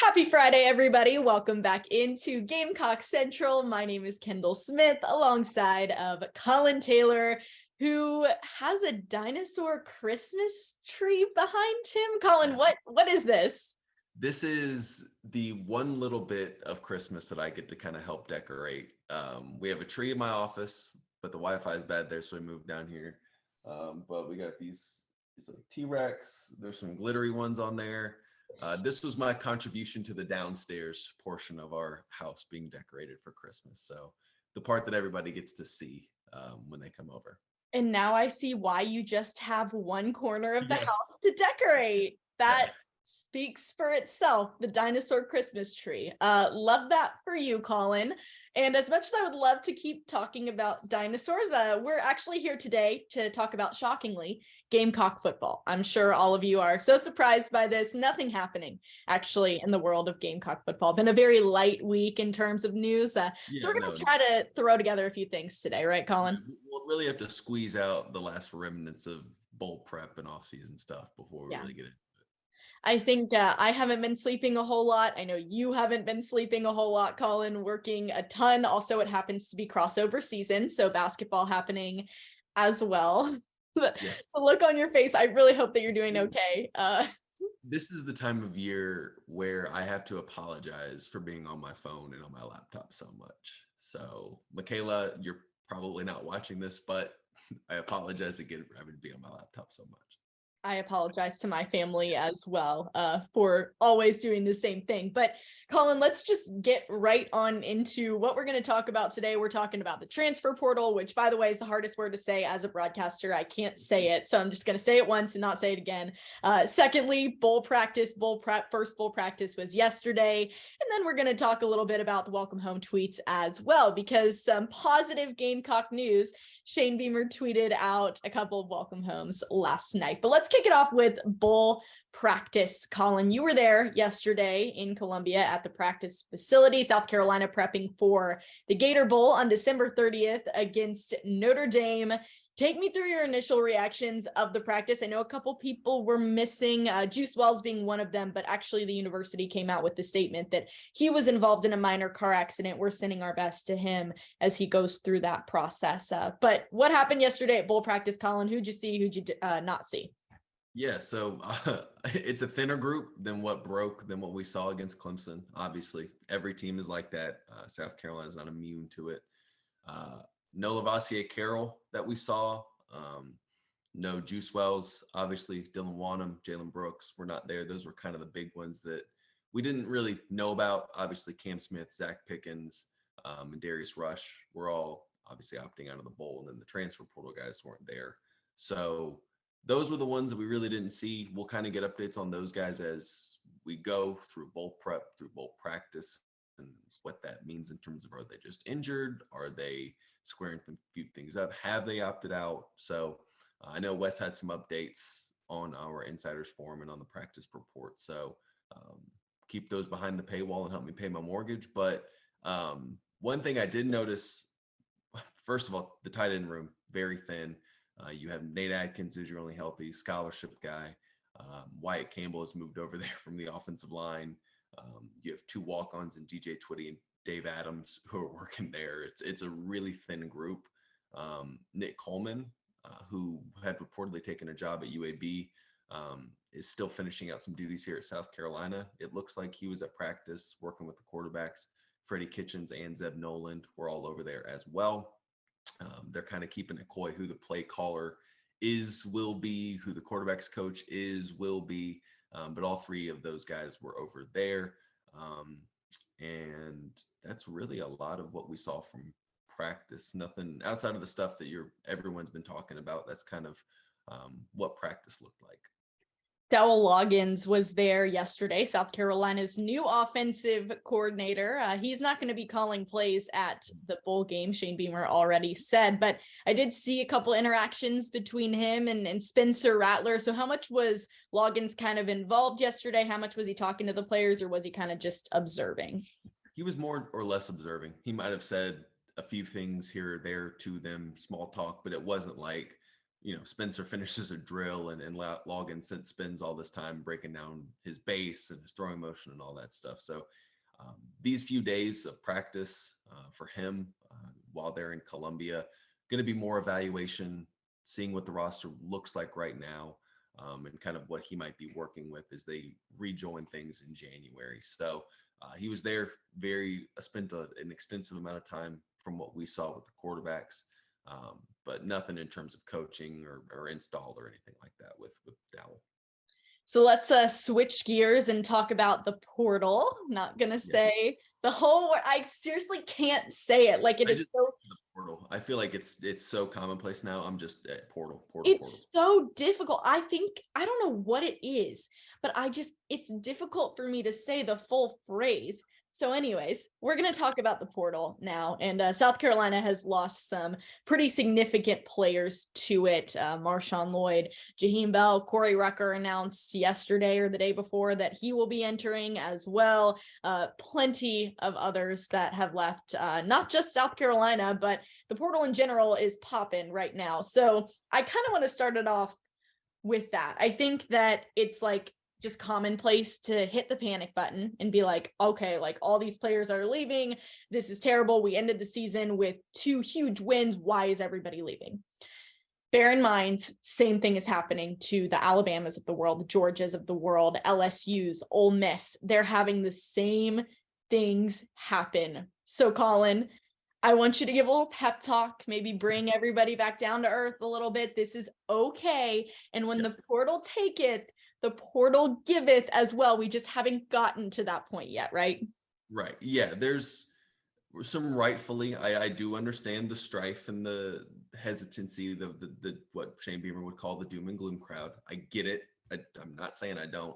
Happy Friday, everybody. Welcome back into Gamecock Central. My name is Kendall Smith alongside of Collyn Taylor, who has a dinosaur Christmas tree behind him. Collyn, what is this? This is the one little bit of Christmas that I get to kind of help decorate. We have a tree in my office, but the Wi-Fi is bad there, so we moved down here. But we got these like T-Rex. There's some glittery ones on there. This was my contribution to the downstairs portion of our house being decorated for Christmas. So the part that everybody gets to see when they come over. And now I see why you just have one corner of the Yes. house to decorate. That speaks for itself, the dinosaur Christmas tree. Love that for you, Collyn. And as much as I would love to keep talking about dinosaurs, we're actually here today to talk about, shockingly, Gamecock football. I'm sure all of you are so surprised by this. Nothing happening actually in the world of Gamecock football. Been a very light week in terms of news. So we're going to try to throw together a few things today, right, Collyn? We'll really have to squeeze out the last remnants of bowl prep and off-season stuff before we really get into it. I think I haven't been sleeping a whole lot. I know you haven't been sleeping a whole lot, Collyn, working a ton. Also, it happens to be crossover season, so basketball happening as well. The look on your face, I really hope that you're doing okay. This is the time of year where I have to apologize for being on my phone and on my laptop so much. So, Michaela, you're probably not watching this, but I apologize again for having to be on my laptop so much. I apologize to my family as well for always doing the same thing. But Collyn, let's just get right on into what we're going to talk about today. We're talking about the transfer portal, which, by the way, is the hardest word to say as a broadcaster. I can't say it, so I'm just going to say it once and not say it again. Secondly, bowl practice, first bowl practice was yesterday. And then we're going to talk a little bit about the welcome home tweets as well, because some positive Gamecock news. Shane Beamer tweeted out a couple of welcome homes last night. But let's kick it off with bowl practice. Collyn, you were there yesterday in Columbia at the practice facility, South Carolina, prepping for the Gator Bowl on December 30th against Notre Dame. Take me through your initial reactions of the practice. I know a couple people were missing, Juice Wells being one of them, but actually the university came out with the statement that he was involved in a minor car accident. We're sending our best to him as he goes through that process. But what happened yesterday at bowl practice, Collyn? Who'd you see? Who'd you not see? Yeah, so it's a thinner group than what we saw against Clemson. Obviously, every team is like that. South Carolina is not immune to it. No Lavassier Carroll that we saw. No Juice Wells. Obviously, Dylan Wanham, Jalen Brooks were not there. Those were kind of the big ones that we didn't really know about. Obviously, Cam Smith, Zach Pickens, and Darius Rush were all obviously opting out of the bowl, and then the transfer portal guys weren't there. So those were the ones that we really didn't see. We'll kind of get updates on those guys as we go through bowl prep, through bowl practice, and what that means in terms of, are they just injured? Are they squaring a few things up? Have they opted out? So I know Wes had some updates on our insiders forum and on the practice report. So keep those behind the paywall and help me pay my mortgage. But one thing I did notice, first of all, the tight end room, very thin. You have Nate Adkins is your only healthy scholarship guy. Wyatt Campbell has moved over there from the offensive line. You have two walk-ons in DJ Twitty and Dave Adams who are working there. It's a really thin group. Nick Coleman, who had reportedly taken a job at UAB, is still finishing out some duties here at South Carolina. It looks like he was at practice working with the quarterbacks. Freddie Kitchens and Zeb Noland were all over there as well. They're kind of keeping it coy who the play caller will be, who the quarterbacks coach will be. But all three of those guys were over there. And that's really a lot of what we saw from practice. Nothing outside of the stuff that everyone's been talking about. That's kind of what practice looked like. Dowell Loggins was there yesterday, South Carolina's new offensive coordinator. He's not going to be calling plays at the bowl game, Shane Beamer already said, but I did see a couple interactions between him and Spencer Rattler. So how much was Loggins kind of involved yesterday? How much was he talking to the players, or was he kind of just observing? He was more or less observing. He might have said a few things here or there to them, small talk, but it wasn't like Spencer finishes a drill and Logan spends all this time breaking down his base and his throwing motion and all that stuff. So these few days of practice for him while they're in Columbia, going to be more evaluation, seeing what the roster looks like right now, and kind of what he might be working with as they rejoin things in January. So he was there spent an extensive amount of time from what we saw with the quarterbacks, but nothing in terms of coaching or install or anything like that with Dowell. So let's switch gears and talk about the portal. Not gonna say the whole word. I seriously can't say it. Like the portal. I feel like it's so commonplace now. I'm just portal. It's so difficult. I don't know what it is, but it's difficult for me to say the full phrase. So anyways, we're going to talk about the portal now. And South Carolina has lost some pretty significant players to it. Marshawn Lloyd, Jaheim Bell, Corey Rucker announced yesterday or the day before that he will be entering as well. Plenty of others that have left, not just South Carolina, but the portal in general is popping right now. So I kind of want to start it off with that. I think that it's like just commonplace to hit the panic button and be like, okay, like all these players are leaving. This is terrible. We ended the season with 2 huge wins. Why is everybody leaving? Bear in mind, same thing is happening to the Alabamas of the world, the Georgias of the world, LSU's, Ole Miss. They're having the same things happen. So Collyn, I want you to give a little pep talk, maybe bring everybody back down to earth a little bit. This is okay. And when the portal taketh, the portal giveth as well. We just haven't gotten to that point yet, right? Right. Yeah. There's some rightfully, I do understand the strife and the hesitancy, the what Shane Beamer would call the doom and gloom crowd. I get it. I'm not saying I don't.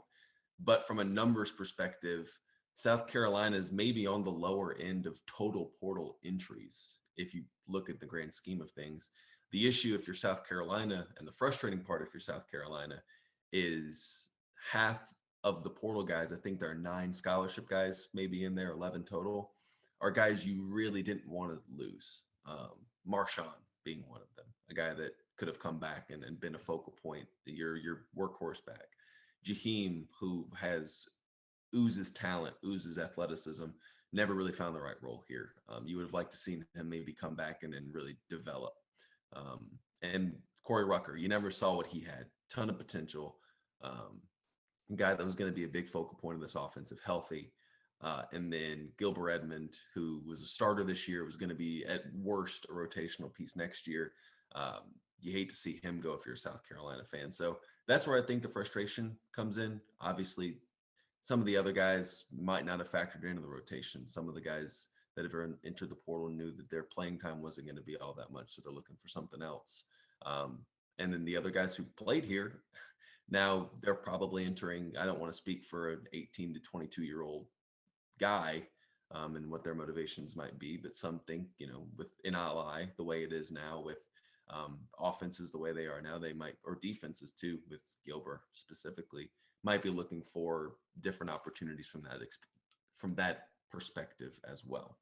But from a numbers perspective, South Carolina is maybe on the lower end of total portal entries if you look at the grand scheme of things. The issue if you're South Carolina, and the frustrating part if you're South Carolina, is half of the portal guys, I think there are 9 scholarship guys, maybe in there, 11 total, are guys you really didn't want to lose. Marshawn being one of them, a guy that could have come back and been a focal point, your workhorse back. Jaheim, who oozes talent, oozes athleticism, never really found the right role here. You would have liked to seen him maybe come back and really develop. And Corey Rucker, you never saw what he had. Ton of potential. Guy that was going to be a big focal point of this offense if healthy. And then Gilbert Edmond, who was a starter this year, was going to be at worst a rotational piece next year. You hate to see him go if you're a South Carolina fan. So that's where I think the frustration comes in. Obviously, some of the other guys might not have factored into the rotation. Some of the guys that have entered the portal knew that their playing time wasn't going to be all that much, so they're looking for something else. And then the other guys who played here, now they're probably entering, I don't want to speak for an 18 to 22-year-old guy and what their motivations might be, but some think, with NLI the way it is now, with offenses the way they are now, they might, or defenses too, with Gilbert specifically, might be looking for different opportunities from that perspective as well.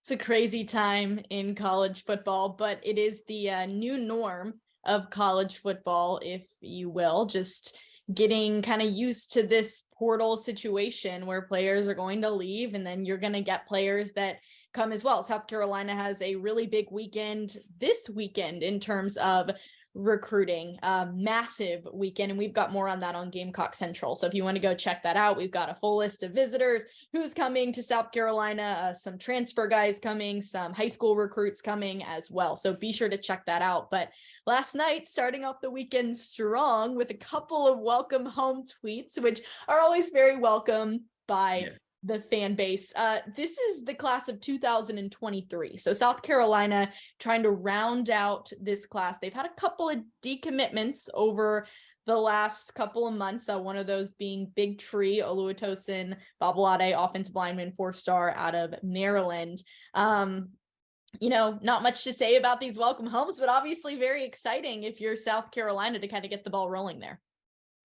It's a crazy time in college football, but it is the new norm of college football, if you will, just getting kind of used to this portal situation where players are going to leave and then you're going to get players that come as well. South Carolina has a really big weekend this weekend in terms of recruiting, massive weekend, and we've got more on that on Gamecock Central. So if you want to go check that out, we've got a full list of visitors, who's coming to South Carolina, some transfer guys coming, some high school recruits coming as well. So be sure to check that out. But last night, starting off the weekend strong with a couple of welcome home tweets, which are always very welcome by the fan base. This is the class of 2023. So South Carolina trying to round out this class. They've had a couple of decommitments over the last couple of months. One of those being Big Tree Oluwatosin Babalade, offensive lineman, 4-star out of Maryland. Not much to say about these welcome homes, but obviously very exciting if you're South Carolina to kind of get the ball rolling there.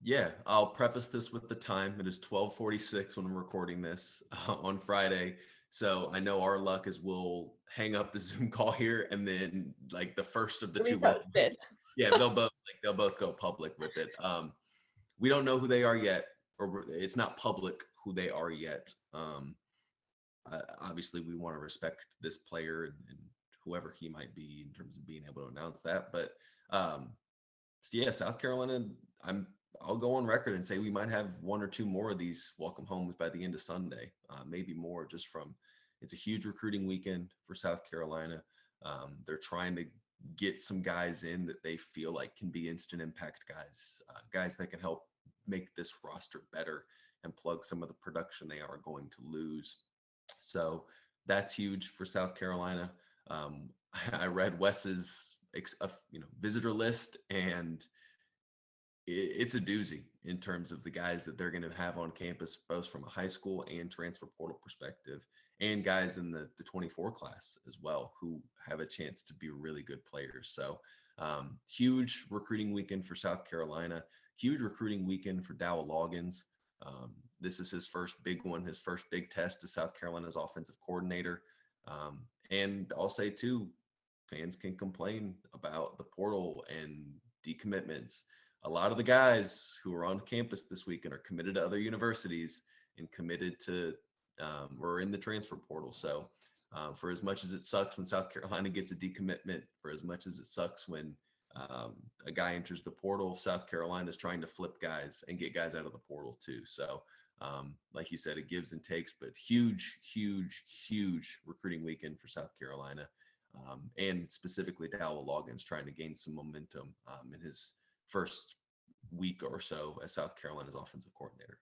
Yeah, I'll preface this with the time. It is 12:46 when I'm recording this on Friday. So I know our luck is we'll hang up the Zoom call here and then like the first of the two. Yeah, they'll both go public with it. We don't know who they are yet, or it's not public who they are yet. Obviously, we want to respect this player and whoever he might be in terms of being able to announce that. But so yeah, South Carolina, I'll go on record and say we might have one or two more of these welcome homes by the end of Sunday, maybe more. Just from it's a huge recruiting weekend for South Carolina. They're trying to get some guys in that they feel like can be instant impact guys, guys that can help make this roster better and plug some of the production they are going to lose. So that's huge for South Carolina. I read Wes's visitor list, and it's a doozy in terms of the guys that they're going to have on campus, both from a high school and transfer portal perspective, and guys in the 24 class as well, who have a chance to be really good players. So huge recruiting weekend for South Carolina, huge recruiting weekend for Dowell Loggins. This is his first big one, his first big test as South Carolina's offensive coordinator. And I'll say too, fans can complain about the portal and decommitments. A lot of the guys who are on campus this weekend are committed to other universities and committed to or in the transfer portal. So for as much as it sucks when South Carolina gets a decommitment, for as much as it sucks when a guy enters the portal, South Carolina is trying to flip guys and get guys out of the portal too. So like you said, it gives and takes, but huge recruiting weekend for South Carolina. And specifically Dowell Loggins trying to gain some momentum in his first week or so as South Carolina's offensive coordinator.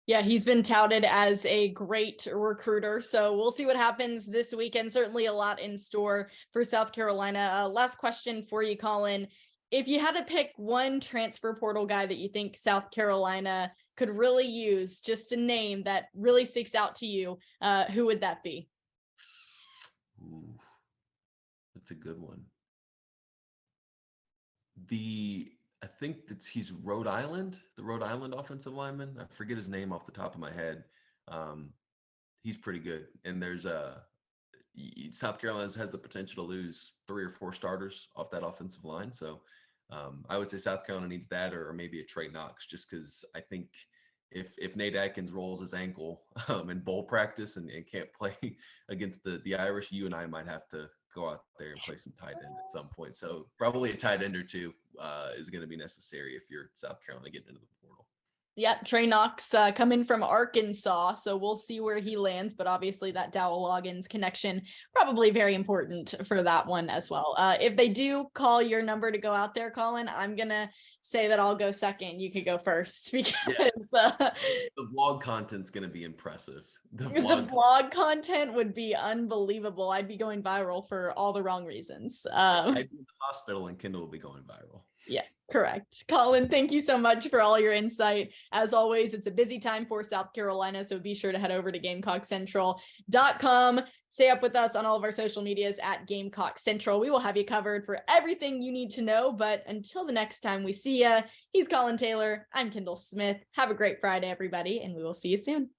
Yeah, he's been touted as a great recruiter. So we'll see what happens this weekend. Certainly a lot in store for South Carolina. Last question for you, Collyn. If you had to pick one transfer portal guy that you think South Carolina could really use, just a name that really sticks out to you, who would that be? Ooh, that's a good one. I think he's Rhode Island, the Rhode Island offensive lineman. I forget his name off the top of my head. He's pretty good. And there's South Carolina has the potential to lose 3 or 4 starters off that offensive line. So I would say South Carolina needs that, or maybe a Trey Knox, just because I think if Nate Atkins rolls his ankle in bowl practice and can't play against the Irish, you and I might have to go out there and play some tight end at some point. So probably a tight end or two is going to be necessary if you're South Carolina getting into the portal. Yeah, Trey Knox coming from Arkansas, so we'll see where he lands. But obviously that Dowell Loggins connection, probably very important for that one as well. If they do call your number to go out there, Collyn, I'm going to say that I'll go second. You could go first because the vlog content's going to be impressive. The vlog content would be unbelievable. I'd be going viral for all the wrong reasons. I'd be in the hospital and Kendall will be going viral. Yeah, correct. Collyn, thank you so much for all your insight. As always, it's a busy time for South Carolina, so be sure to head over to GamecockCentral.com. Stay up with us on all of our social medias at Gamecock Central. We will have you covered for everything you need to know. But until the next time we see you, he's Collyn Taylor. I'm Kendall Smith. Have a great Friday, everybody, and we will see you soon.